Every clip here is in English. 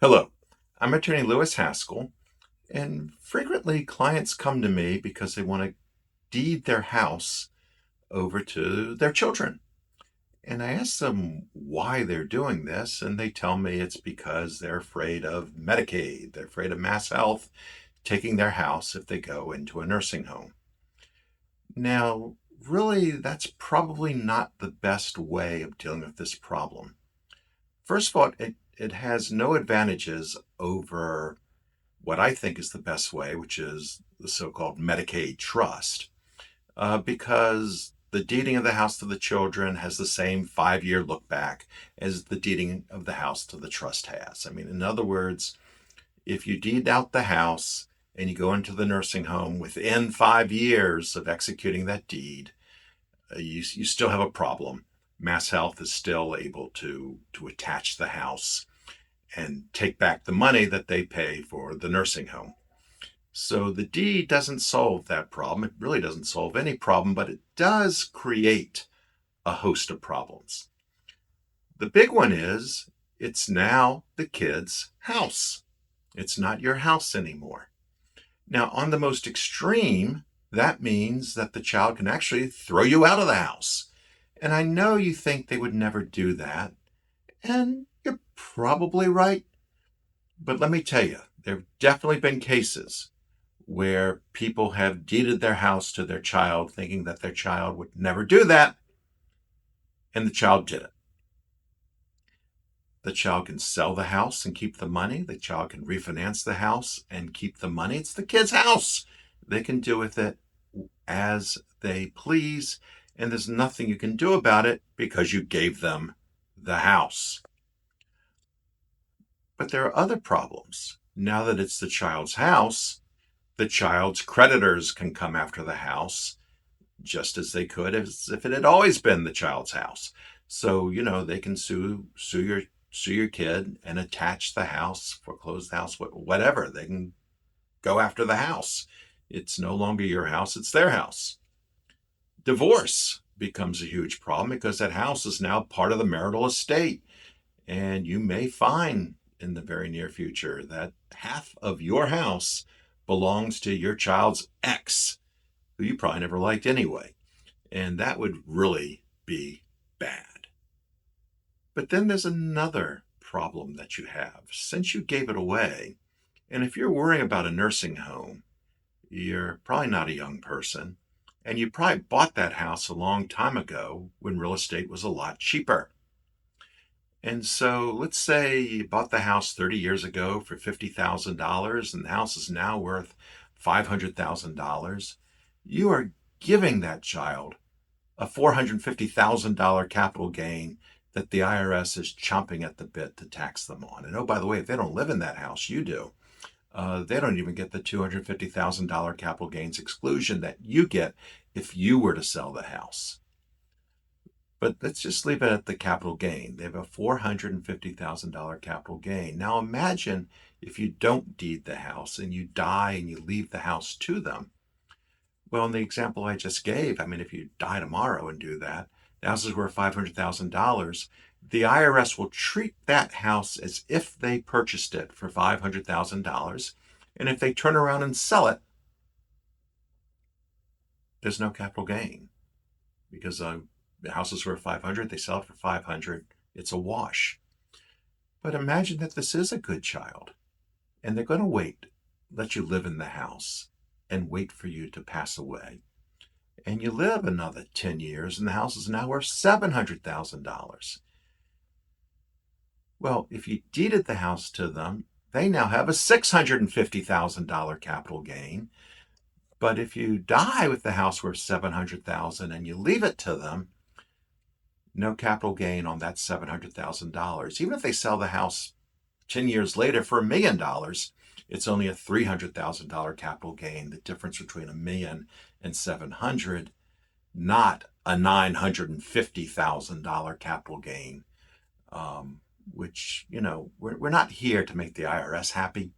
Hello, I'm attorney Lewis Haskell, and frequently clients come to me because they want to deed their house over to their children. And I ask them why they're doing this, and they tell me it's because they're afraid of Medicaid. They're afraid of Mass Health taking their house if they go into a nursing home. Now, really, that's probably not the best way of dealing with this problem. First of all, it has no advantages over what I think is the best way, which is the so-called Medicaid trust, because the deeding of the house to the children has the same 5-year look back as the deeding of the house to the trust has. I mean, in other words, if you deed out the house and you go into the nursing home within 5 years of executing that deed, you still have a problem. Mass Health is still able to attach the house and take back the money that they pay for the nursing home. So the deed doesn't solve that problem. It really doesn't solve any problem, but it does create a host of problems. The big one is it's now the kid's house. It's not your house anymore. Now, on the most extreme, that means that the child can actually throw you out of the house. And I know you think they would never do that. And you're probably right. But let me tell you, there have definitely been cases where people have deeded their house to their child thinking that their child would never do that, and the child did it. The child can sell the house and keep the money. The child can refinance the house and keep the money. It's the kid's house. They can do with it as they please, and there's nothing you can do about it because you gave them the house. But there are other problems. Now that it's the child's house, the child's creditors can come after the house just as they could as if it had always been the child's house. So, they can sue your kid and attach the house, foreclose the house, whatever. They can go after the house. It's no longer your house, it's their house. Divorce becomes a huge problem because that house is now part of the marital estate. And you may find in the very near future that half of your house belongs to your child's ex, who you probably never liked anyway. And that would really be bad. But then there's another problem that you have. Since you gave it away, and if you're worrying about a nursing home, you're probably not a young person, and you probably bought that house a long time ago when real estate was a lot cheaper. And so let's say you bought the house 30 years ago for $50,000 and the house is now worth $500,000. You are giving that child a $450,000 capital gain that the IRS is chomping at the bit to tax them on. And oh, by the way, if they don't live in that house, you do. They don't even get the $250,000 capital gains exclusion that you get if you were to sell the house. But let's just leave it at the capital gain. They have a $450,000 capital gain. Now imagine if you don't deed the house and you die and you leave the house to them. Well, in the example I just gave, if you die tomorrow and do that, the house is worth $500,000. The IRS will treat that house as if they purchased it for $500,000. And if they turn around and sell it, there's no capital gain because the house is worth 500, they sell it for 500, it's a wash. But imagine that this is a good child and they're going to let you live in the house and wait for you to pass away. And you live another 10 years and the house is now worth $700,000. Well, if you deeded the house to them, they now have a $650,000 capital gain. But if you die with the house worth $700,000 and you leave it to them, no capital gain on that $700,000. Even if they sell the house 10 years later for $1 million, it's only a $300,000 capital gain. The difference between $1 million and $700,000, not a $950,000 capital gain. Which, we're not here to make the IRS happy.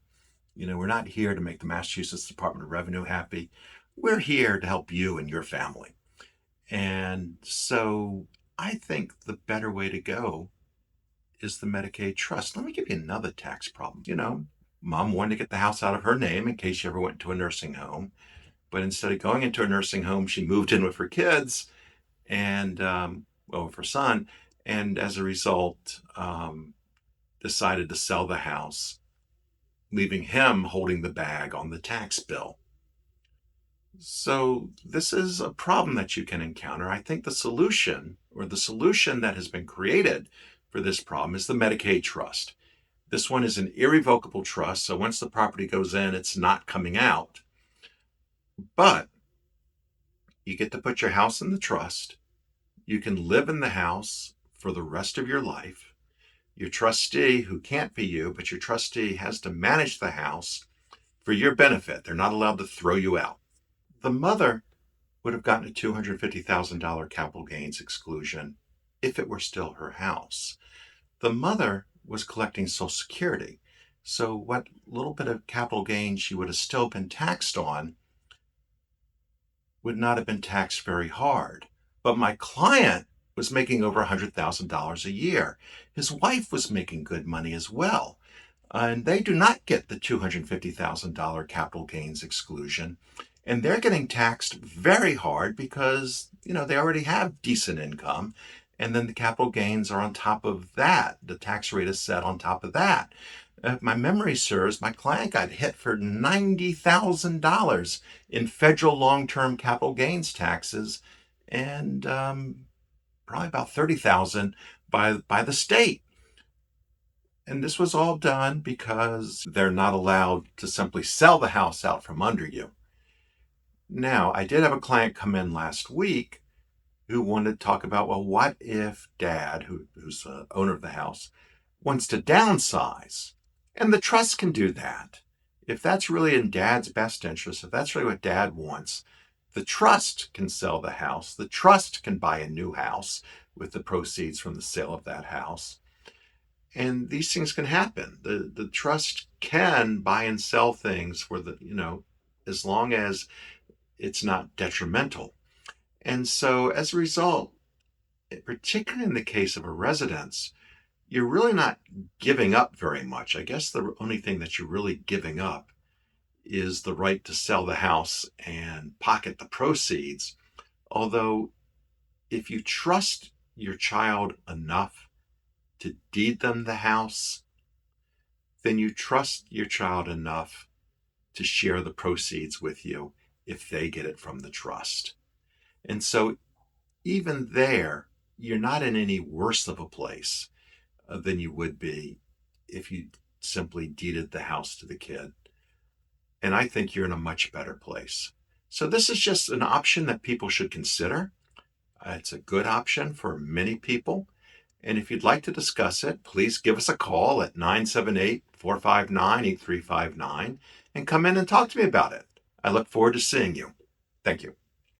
We're not here to make the Massachusetts Department of Revenue happy. We're here to help you and your family. And so I think the better way to go is the Medicaid trust. Let me give you another tax problem. Mom wanted to get the house out of her name in case she ever went to a nursing home. But instead of going into a nursing home, she moved in with her kids and, with her son. And as a result, decided to sell the house, leaving him holding the bag on the tax bill. So this is a problem that you can encounter. I think the solution that has been created for this problem is the Medicaid trust. This one is an irrevocable trust, so once the property goes in, it's not coming out. But you get to put your house in the trust. You can live in the house for the rest of your life. Your trustee, who can't be you, but your trustee has to manage the house for your benefit. They're not allowed to throw you out. The mother would have gotten a $250,000 capital gains exclusion if it were still her house. The mother was collecting Social Security, so what little bit of capital gains she would have still been taxed on would not have been taxed very hard. But my client was making over $100,000 a year. His wife was making good money as well. And they do not get the $250,000 capital gains exclusion. And they're getting taxed very hard because, they already have decent income. And then the capital gains are on top of that. The tax rate is set on top of that. If my memory serves, my client got hit for $90,000 in federal long-term capital gains taxes and probably about $30,000 by the state. And this was all done because they're not allowed to simply sell the house out from under you. Now, I did have a client come in last week who wanted to talk about, well, what if Dad, who's the owner of the house, wants to downsize? And the trust can do that. If that's really in Dad's best interest, if that's really what Dad wants, the trust can sell the house. The trust can buy a new house with the proceeds from the sale of that house. And these things can happen. The trust can buy and sell things for as long as it's not detrimental. And so as a result, particularly in the case of a residence, you're really not giving up very much. I guess the only thing that you're really giving up is the right to sell the house and pocket the proceeds. Although if you trust your child enough to deed them the house, then you trust your child enough to share the proceeds with you if they get it from the trust. And so even there, you're not in any worse of a place than you would be if you simply deeded the house to the kid. And I think you're in a much better place. So this is just an option that people should consider. It's a good option for many people. And if you'd like to discuss it, please give us a call at 978-459-8359 and come in and talk to me about it. I look forward to seeing you. Thank you.